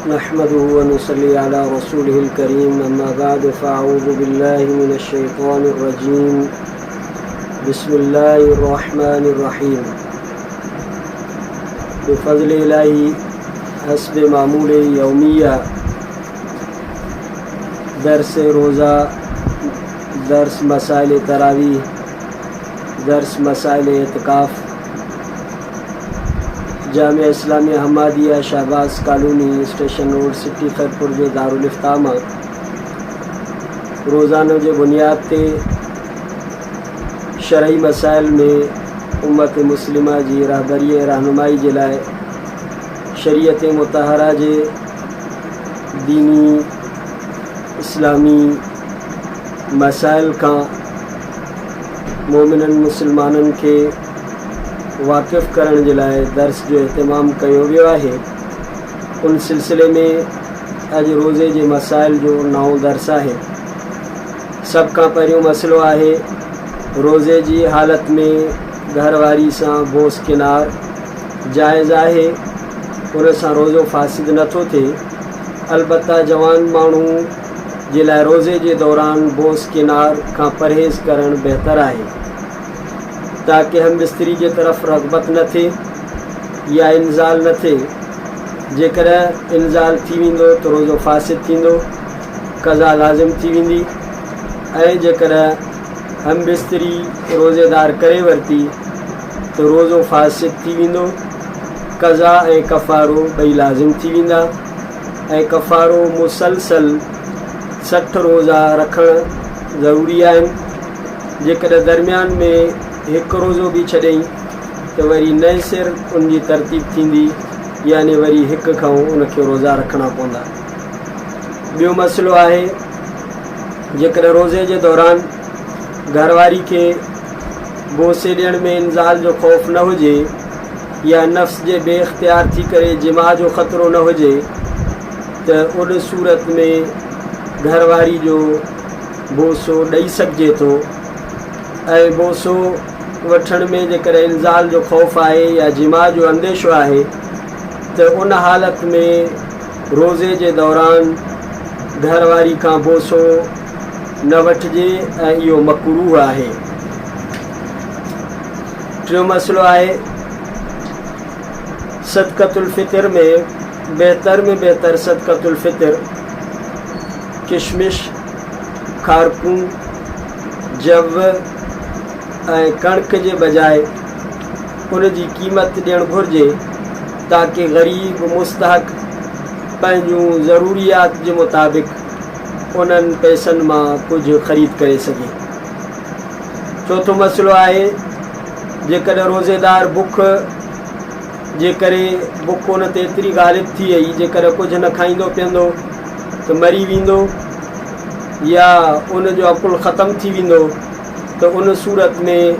नहमदुहु व नुसल्ली अला रसूलिहिल करीम अम्मा बाद फ़अऊज़ु बिल्लाहि मिनश शैतानिर रजीम बिस्मिल्लाहिर रहमानिर रहीम बिफ़ज़्लि इलाही हस्ब मामूल यौमिया दर्स रोज़ा दर्स मसाइल तरावी दर्स मसाइल एतिकाफ़ Jamia Islamia Hamadia Shahbaz colony station road city Khairpur जो दारुल इफ्ताह में रोज़ाना जो बुनियाद ते शरई मसाइल में उम्मत मुस्लिमा जी रहबरी रहनुमाई के लाए शरीयत मुतहरा जे दीनी इस्लामी मसाइल का मोमिनन मुसलमानन के वाक़िफ़ करण जे लाए दर्स जो अहतमाम कयो वियो आहे। उन सिलसिले में अज रोज़े के मसाइल जो नओं दर्स है। सब का पहिरियों मसलो है रोज़े की हालत में घरवारी से बोस किनार जायज़ है, उन सां रोज़ो फासिद नथो थे। अलबत्ता जवान मानू जे लाए रोज़े के दौरान बोस किनार का परहेज़ करण बेहतर है ताकि हम बिस्तरी के तरफ रगबत न थे या इंजाल न थे। जेकर इंजाल थी विंदो तो रोज़ो फासिद थींदो, कज़ा लाज़िम थी विंदी। ऐं जेकर हम बिस्तरी रोज़ेदार करे वरती तो रोज़ो फासिद थी विंदो, कज़ा ऐं कफ़ारो ॿई लाज़िम थी विंदा। ऐं कफ़ारो मुसलसल 60 रोज़ा रखण ज़रूरी आहिनि। जेकर दरमियान में एक रोज़ो भी छॾई तो वरी नए सिर उनकी तरतीब थींदी, यानी वरी एक खां उनके रोज़ा रखना पवंदा। ॿियो मसलो है जेकर रोज़े के दौरान घरवारी के बोसे ॾियण में इंजाल जो ख़ौफ़ न हुजे या नफ्स के बेइख्तियार थी करे जिमा जो ख़तरो न हुजे तो उन सूरत में घरवारी जो बोसो ॾेई सघिजे तो। ऐं बोसो वठण में जेकर इंजाल जो ख़ौफ़ है या जिमा जो अंदेशो है तो उन हालत में रोज़े के दौरान घरवारी का बोसो न वठिजे ऐं इहो मकरूह है। टियों मसलो है सदक़तुल फ़ितर में बेहतर सदक़तुल फ़ितर किशमिश, खारकूं, जव ऐं कणक के बजाय उन जी कीमत ॾियणु घुरिजे ताकि गरीब मुस्तहक पंहिंजूं ज़रूरियात के मुताबिक़ उन्हनि पैसनि मां कुछ ख़रीद करे सके। चौथों मसलो है जेकर रोज़ेदार बुख जे करे बुख उन ते एतिरी ग़ालिब थी वई जेकर कुछ न खाईंदो पीअंदो तो मरी वेंदो या उन जो अकुल ख़त्म थी वेंदो तो उन सूरत में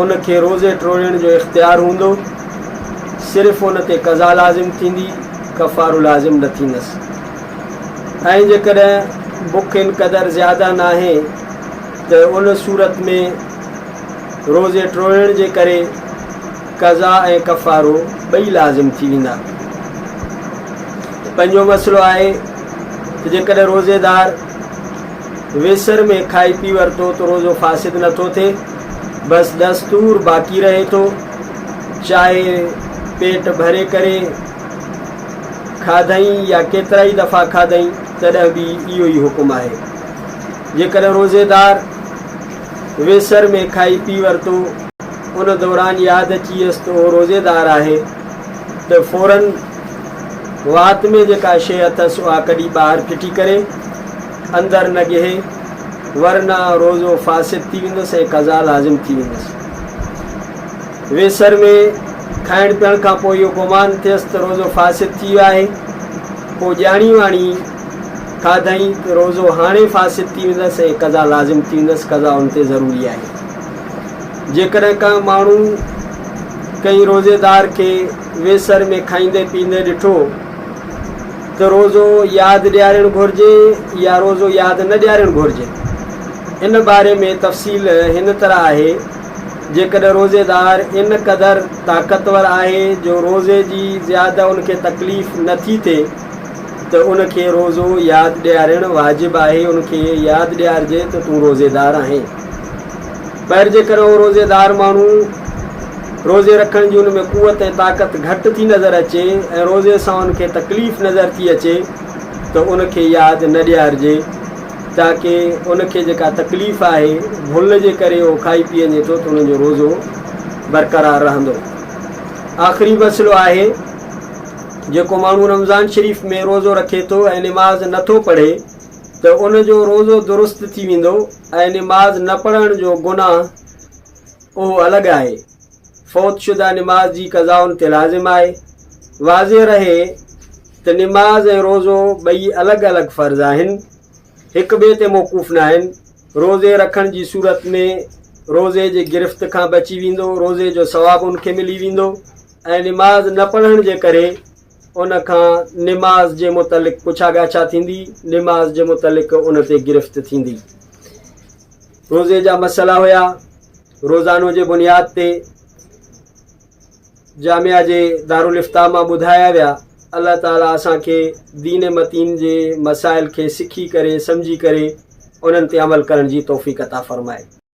उनके रोज़े टोड़ण जो इख्तियार होंदो। सिर्फ़ उन ते कज़ा लाज़िम थींदी, कफ़ारो लाज़िम न थींदसि। ऐं जेकर बुख इन कदर ज़्यादा ना है तो उन सूरत में रोज़े टोड़ण जे करे कज़ा ऐं कफ़ारो ॿई लाज़िम थी वेंदा। पंजो मसलो है जेकर रोज़ेदार वेसर में खाई पी वरतो तो रोज़ो फासिद न थो थे, बस दस्तूर बाकी रहे तो चाहे पेट भरे करे खाधई या केतरा ही दफ़ा खाधई तॾहिं भी इहो ही हुकुम है। जेकर रोज़ेदार वेसर में खाई पी वरतो उन दौरान याद अची वियसि तो वो रोज़ेदार है तो फ़ौरन वात में जेका शइ अथसि उहा कढी ॿाहिरि फिटी करे अंदर न ॻेहे, वरना रोज़ो फासिद थी वेंदुसि ऐं कज़ा लाज़िम थी वेंदुसि। वेसर में खाइण पीअण खां पोइ इहो गुमान थियसि तो रोज़ो फासिद थी वियो आहे, पोइ ॼाणी वाणी खाधई तो रोज़ो हाणे फासिद थी वेंदुसि ऐं कज़ा लाज़िम थी वेंदुसि, कज़ा उन ते ज़रूरी आहे। जेकर का माण्हू कई रोज़ेदार के वेसर में खाईंदे पींदे ॾिठो तो रोज़ो याद ॾियारणु घुरिजे या रोज़ो याद न ॾियारणु घुरिजे। इन बारे में तफ़सील हिन तरह है जेकॾहिं रोज़ेदार इन क़दुरु ताक़तवर आहे जो रोज़े जी ज़्यादा उनखे तकलीफ़ नथी थिए त उनखे रोज़ो यादि ॾियारणु वाजिबु आहे। उनखे यादि ॾियारिजे त तूं रोज़ेदार आहीं। पर जेकर उहो रोज़ेदार माण्हू रोज़े रखण जी उन में क़ुवत ऐं ताक़त घटि थी नज़र अचे ऐं रोज़े सां उनखे तकलीफ़ नज़र थी अचे त उनखे यादि न ॾियारिजे, ताकी उनखे जेका तकलीफ़ आहे भुल जे करे उहो खाई पी वञे थो त उनजो रोज़ो बरक़रार रहंदो। आख़िरी मसइलो आहे जेको माण्हू रमज़ान शरीफ़ में रोज़ो रखे थो ऐं निमाज़ नथो पढ़े त उनजो रोज़ो दुरुस्त थी वेंदो ऐं निमाज़ न पढ़ण जो गुनाह उहो अलॻि आहे। फ़ौत शुदा निमाज़ जी क़ज़ा उन ते लाज़िम आहे। वाज़े रहे त निमाज़ ऐं रोज़ो ॿई अलॻि अलॻि फ़र्ज़ आहिनि, हिक ॿिए ते मौक़ूफ़ न आहिनि। रोज़े रखण जी सूरत में रोज़े जे गिरफ़्त खां बची वेंदो, रोज़े जो सवाबु उनखे मिली वेंदो ऐं निमाज़ न पढ़ण जे करे उन खां निमाज़ जे मुतलिक़ पुछा ॻाछा थींदी, निमाज़ जे मुतलिक़ उन ते गिरफ़्त थींदी। रोज़े जा मसइला हुया रोज़ानो जे बुनियाद ते जामिया जे दारुल इफ्ता मां ॿुधाया विया। अल्लाह ताला असांखे दीन मतीन जे मसाइल खे सिखी करे सम्झी करे उन्हनि ते अमल करण जी तौफ़ीक़ अता फ़रमाए।